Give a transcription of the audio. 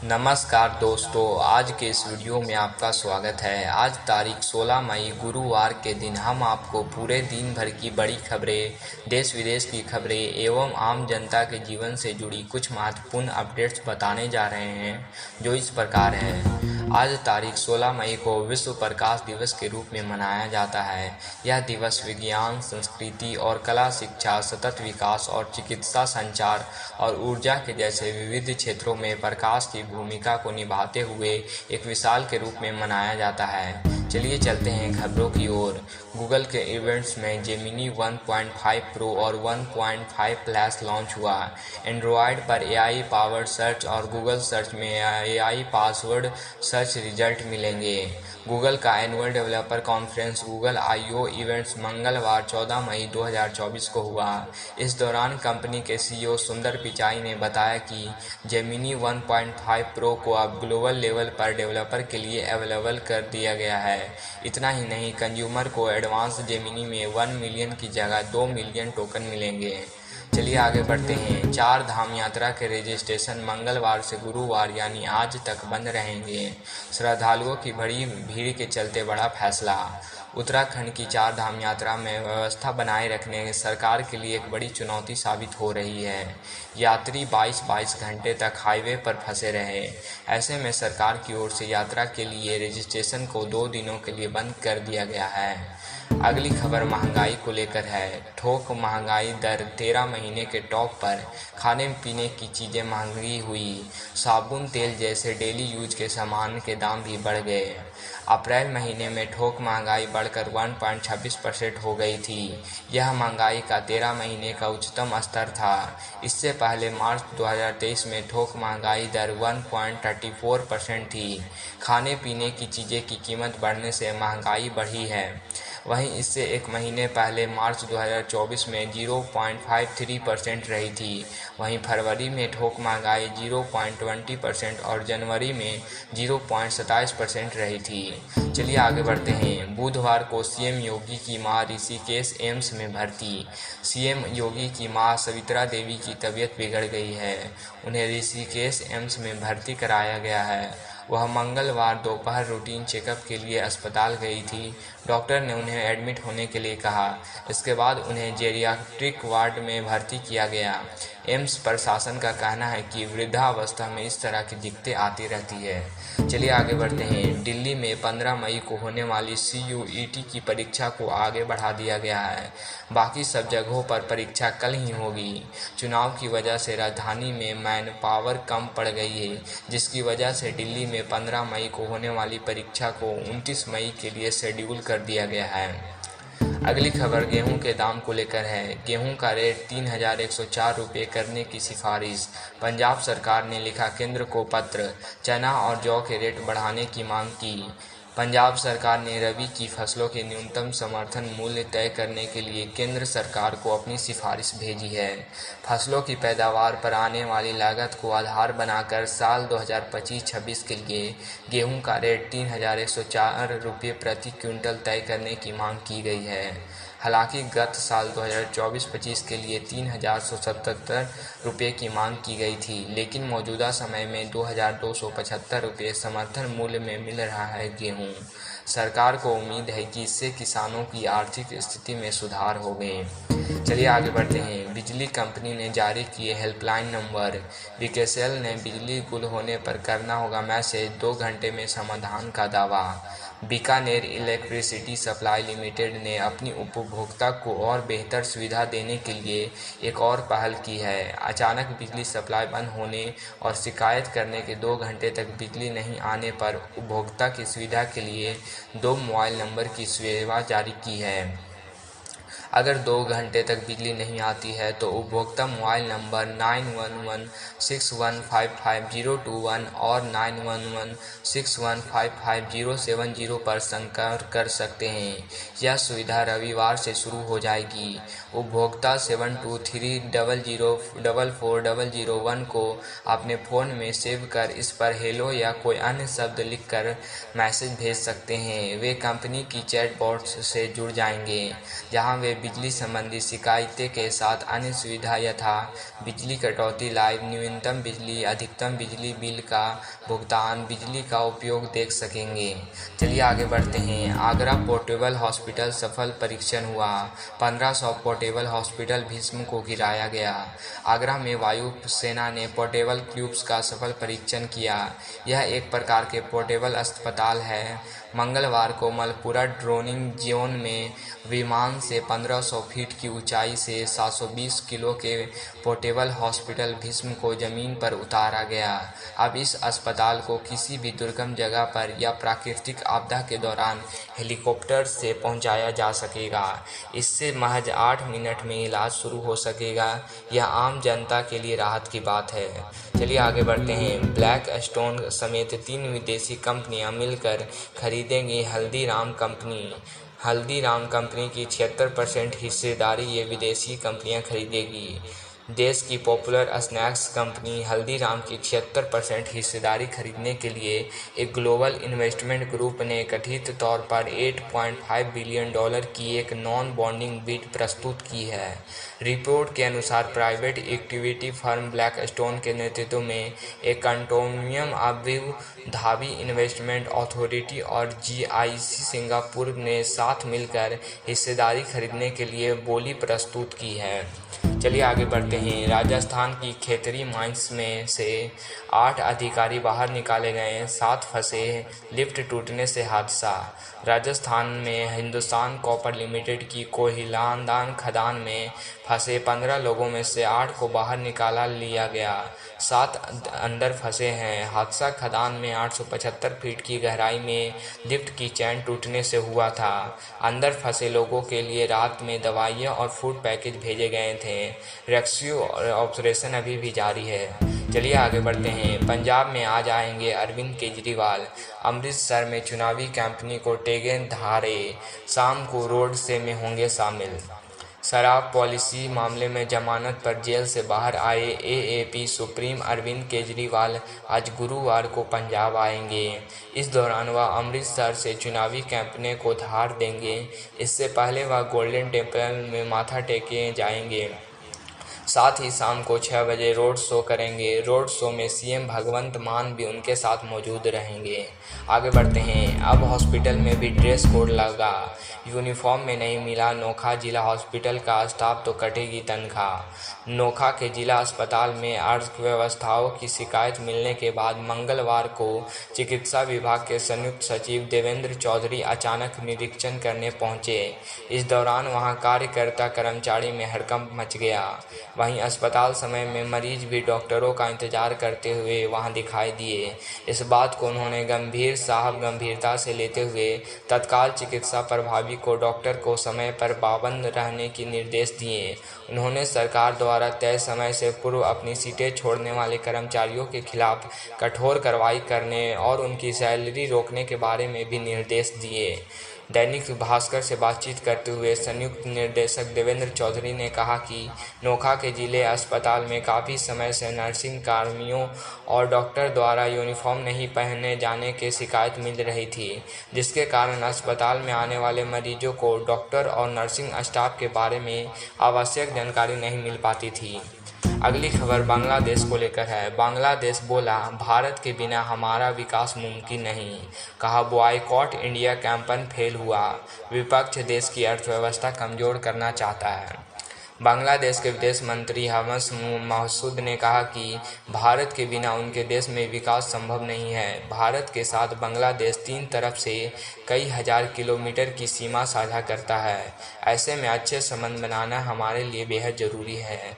नमस्कार दोस्तों, आज के इस वीडियो में आपका स्वागत है। आज तारीख 16 मई गुरुवार के दिन हम आपको पूरे दिन भर की बड़ी खबरें, देश विदेश की खबरें एवं आम जनता के जीवन से जुड़ी कुछ महत्वपूर्ण अपडेट्स बताने जा रहे हैं, जो इस प्रकार है। आज तारीख 16 मई को विश्व प्रकाश दिवस के रूप में मनाया जाता है। यह दिवस विज्ञान, संस्कृति और कला, शिक्षा, सतत विकास और चिकित्सा, संचार और ऊर्जा के जैसे विविध क्षेत्रों में प्रकाश की भूमिका को निभाते हुए एक विशाल के रूप में मनाया जाता है। चलिए चलते हैं खबरों की ओर। गूगल के इवेंट्स में जेमिनी 1.5 प्रो और 1.5 प्लस लॉन्च हुआ। एंड्रॉयड पर एआई पावर्ड सर्च और गूगल सर्च में एआई पासवर्ड सर्च रिजल्ट मिलेंगे। गूगल का annual developer conference Google I/O events मंगलवार 14 मई 2024 को हुआ। इस दौरान कंपनी के CEO सुंदर पिचाई ने बताया कि जेमिनी 1.5 प्रो को अब ग्लोबल लेवल पर डेवलपर के लिए अवेलेबल कर दिया गया है। इतना ही नहीं, कंज्यूमर को एडवांस जेमिनी में 1 मिलियन की जगह 2 मिलियन टोकन मिलेंगे। चलिए आगे बढ़ते हैं। 4 धाम यात्रा के रजिस्ट्रेशन मंगलवार से गुरुवार यानी आज तक बंद रहेंगे। श्रद्धालुओं की बड़ी भीड़ के चलते बड़ा फैसला। उत्तराखंड की 4 धाम यात्रा में व्यवस्था बनाए रखने सरकार के लिए एक बड़ी चुनौती साबित हो रही है। यात्री 22-22 घंटे तक हाईवे पर फंसे रहे। ऐसे में सरकार की ओर से यात्रा के लिए रजिस्ट्रेशन को 2 दिनों के लिए बंद कर दिया गया है। अगली खबर महंगाई को लेकर है। थोक महंगाई दर 13 महीने के टॉप पर। खाने पीने की चीज़ें महंगी हुई। साबुन, तेल जैसे डेली यूज के सामान के दाम भी बढ़ गए। अप्रैल महीने में थोक महंगाई बढ़कर 1.26% हो गई थी। यह महंगाई का 13 महीने का उच्चतम स्तर था। इससे पहले मार्च 2023 में थोक महंगाई दर 1.34% थी। खाने पीने की चीज़ें की कीमत बढ़ने से महंगाई बढ़ी है। वहीं इससे एक महीने पहले मार्च 2024 में 0.53% रही थी। वहीं फरवरी में थोक महंगाई 0.20% और जनवरी में 0.27% रही थी। चलिए आगे बढ़ते हैं। बुधवार को सीएम योगी की मां ऋषिकेश एम्स में भर्ती। सीएम योगी की मां सवित्रा देवी की तबीयत बिगड़ गई है। उन्हें ऋषिकेश एम्स में भर्ती कराया गया है। वह मंगलवार दोपहर रूटीन चेकअप के लिए अस्पताल गई थी। डॉक्टर ने उन्हें एडमिट होने के लिए कहा। इसके बाद उन्हें जेरियाट्रिक वार्ड में भर्ती किया गया। एम्स प्रशासन का कहना है कि वृद्धावस्था में इस तरह की दिक्कतें आती रहती है। चलिए आगे बढ़ते हैं। दिल्ली में 15 मई को होने वाली CUET की परीक्षा को आगे बढ़ा दिया गया है। बाकी सब जगहों पर परीक्षा कल ही होगी। चुनाव की वजह से राजधानी में मैन पावर कम पड़ गई है, जिसकी वजह से दिल्ली में 15 मई को होने वाली परीक्षा को 29 मई के लिए शेड्यूल कर दिया गया है। अगली खबर गेहूं के दाम को लेकर है। गेहूं का रेट 3,104 रुपये करने की सिफारिश। पंजाब सरकार ने लिखा केंद्र को पत्र। चना और जौ के रेट बढ़ाने की मांग की। पंजाब सरकार ने रबी की फसलों के न्यूनतम समर्थन मूल्य तय करने के लिए केंद्र सरकार को अपनी सिफारिश भेजी है। फसलों की पैदावार पर आने वाली लागत को आधार बनाकर साल 2025-26 के लिए गेहूं का रेट 3,104 रुपये प्रति क्विंटल तय करने की मांग की गई है। हालांकि गत साल 2024-25 के लिए 3,177 रुपये की मांग की गई थी, लेकिन मौजूदा समय में 2,275 रुपये समर्थन मूल्य में मिल रहा है गेहूं। सरकार को उम्मीद है कि इससे किसानों की आर्थिक स्थिति में सुधार होगे। चलिए आगे बढ़ते हैं। बिजली कंपनी ने जारी किए हेल्पलाइन नंबर। बीकेसीएल ने बिजली गुल होने पर करना होगा मैसेज, 2 घंटे में समाधान का दावा। बीकानेर इलेक्ट्रिसिटी सप्लाई लिमिटेड ने अपनी उपभोक्ता को और बेहतर सुविधा देने के लिए एक और पहल की है। अचानक बिजली सप्लाई बंद होने और शिकायत करने के 2 घंटे तक बिजली नहीं आने पर उपभोक्ता की सुविधा के लिए 2 मोबाइल नंबर की सेवा जारी की है। अगर 2 घंटे तक बिजली नहीं आती है तो उपभोक्ता मोबाइल नंबर 9116155021 और 9116155070 पर संपर्क कर सकते हैं। यह सुविधा रविवार से शुरू हो जाएगी। उपभोक्ता 7230044001 को अपने फ़ोन में सेव कर इस पर हेलो या कोई अन्य शब्द लिखकर मैसेज भेज सकते हैं। वे कंपनी की चैटबॉट से जुड़ जाएंगे, जहां वे बिजली संबंधी शिकायतें के साथ अन्य सुविधा यथा बिजली कटौती, लाइव न्यूनतम बिजली, अधिकतम बिजली बिल का भुगतान, बिजली का उपयोग देख सकेंगे। चलिए आगे बढ़ते हैं। आगरा पोर्टेबल हॉस्पिटल सफल परीक्षण हुआ। 1500 पोर्टेबल हॉस्पिटल भीष्म को गिराया गया। आगरा में वायु सेना ने पोर्टेबल क्यूब्स का सफल परीक्षण किया। यह एक प्रकार के पोर्टेबल अस्पताल है। मंगलवार को मलपुरा ड्रोनिंग जोन में विमान से 1500 फीट की ऊंचाई से 720 किलो के पोर्टेबल हॉस्पिटल भीष्म को जमीन पर उतारा गया। अब इस अस्पताल को किसी भी दुर्गम जगह पर या प्राकृतिक आपदा के दौरान हेलीकॉप्टर से पहुंचाया जा सकेगा। इससे महज 8 मिनट में इलाज शुरू हो सकेगा। यह आम जनता के लिए राहत की बात है। चलिए आगे बढ़ते हैं। ब्लैक स्टोन समेत 3 विदेशी कंपनियां मिलकर खरीदेंगी हल्दीराम कंपनी। हल्दीराम कंपनी की 76% हिस्सेदारी ये विदेशी कंपनियां खरीदेगी। देश की पॉपुलर स्नैक्स कंपनी हल्दीराम की 76% हिस्सेदारी खरीदने के लिए एक ग्लोबल इन्वेस्टमेंट ग्रुप ने कथित तौर पर $8.5 बिलियन की एक नॉन बॉन्डिंग बिड प्रस्तुत की है। रिपोर्ट के अनुसार प्राइवेट इक्विटी फर्म ब्लैकस्टोन के नेतृत्व में एक consortium Abu Dhabi investment authority और GIC सिंगापुर ने साथ मिलकर हिस्सेदारी खरीदने के लिए बोली प्रस्तुत की है। चलिए आगे बढ़ते हैं। राजस्थान की खेतरी माइंस में से 8 अधिकारी बाहर निकाले गए, 7 फंसे, लिफ्ट टूटने से हादसा। राजस्थान में हिंदुस्तान कॉपर लिमिटेड की कोयलादान खदान में फंसे 15 लोगों में से 8 को बाहर निकाला लिया गया, 7 अंदर फंसे हैं। हादसा खदान में 875 फीट की गहराई में लिफ्ट की चैन टूटने से हुआ था। अंदर फंसे लोगों के लिए रात में दवाइयां और फूड पैकेज भेजे गए थे। रेस्क्यू ऑपरेशन अभी भी जारी है। चलिए आगे बढ़ते हैं। पंजाब में आज आएंगे अरविंद केजरीवाल। अमृतसर में चुनावी कैंपेनिंग को टेगे धारे, शाम को रोड शो में होंगे शामिल। शराब पॉलिसी मामले में जमानत पर जेल से बाहर आए AAP सुप्रीम अरविंद केजरीवाल आज गुरुवार को पंजाब आएंगे। इस दौरान वह अमृतसर से चुनावी कैंपेनिंग को धार देंगे। इससे पहले वह गोल्डन टेम्पल में माथा टेके जाएंगे। साथ ही शाम को 6 बजे रोड शो करेंगे। रोड शो में CM भगवंत मान भी उनके साथ मौजूद रहेंगे। आगे बढ़ते हैं। अब हॉस्पिटल में भी ड्रेस कोड लगा। यूनिफॉर्म में नहीं मिला नोखा जिला हॉस्पिटल का स्टाफ तो कटेगी तनख्वाह। नोखा के जिला अस्पताल में अव्यवस्थाओं की शिकायत मिलने के बाद मंगलवार को चिकित्सा विभाग के संयुक्त सचिव देवेंद्र चौधरी अचानक निरीक्षण करने पहुंचे। इस दौरान वहां कार्यकर्ता कर्मचारी में हड़कंप मच गया। वहीं अस्पताल समय में मरीज भी डॉक्टरों का इंतजार करते हुए वहां दिखाई दिए। इस बात को उन्होंने गंभीरता से लेते हुए तत्काल चिकित्सा प्रभारी को डॉक्टर को समय पर पाबंद रहने के निर्देश दिए। उन्होंने सरकार द्वारा तय समय से पूर्व अपनी सीटें छोड़ने वाले कर्मचारियों के खिलाफ कठोर कार्रवाई करने और उनकी सैलरी रोकने के बारे में भी निर्देश दिए। दैनिक भास्कर से बातचीत करते हुए संयुक्त निदेशक देवेंद्र चौधरी ने कहा कि नोखा के जिले अस्पताल में काफ़ी समय से नर्सिंग कर्मियों और डॉक्टर द्वारा यूनिफॉर्म नहीं पहने जाने की शिकायत मिल रही थी, जिसके कारण अस्पताल में आने वाले मरीजों को डॉक्टर और नर्सिंग स्टाफ के बारे में आवश्यक जानकारी नहीं मिल पाती थी। अगली खबर बांग्लादेश को लेकर है। बांग्लादेश बोला, भारत के बिना हमारा विकास मुमकिन नहीं। कहा, बॉयकॉट इंडिया कैंपेन फेल हुआ। विपक्ष देश की अर्थव्यवस्था कमजोर करना चाहता है। बांग्लादेश के विदेश मंत्री हमस महसूद ने कहा कि भारत के बिना उनके देश में विकास संभव नहीं है। भारत के साथ बांग्लादेश 3 तरफ से कई हजार किलोमीटर की सीमा साझा करता है। ऐसे में अच्छे संबंध बनाना हमारे लिए बेहद ज़रूरी है।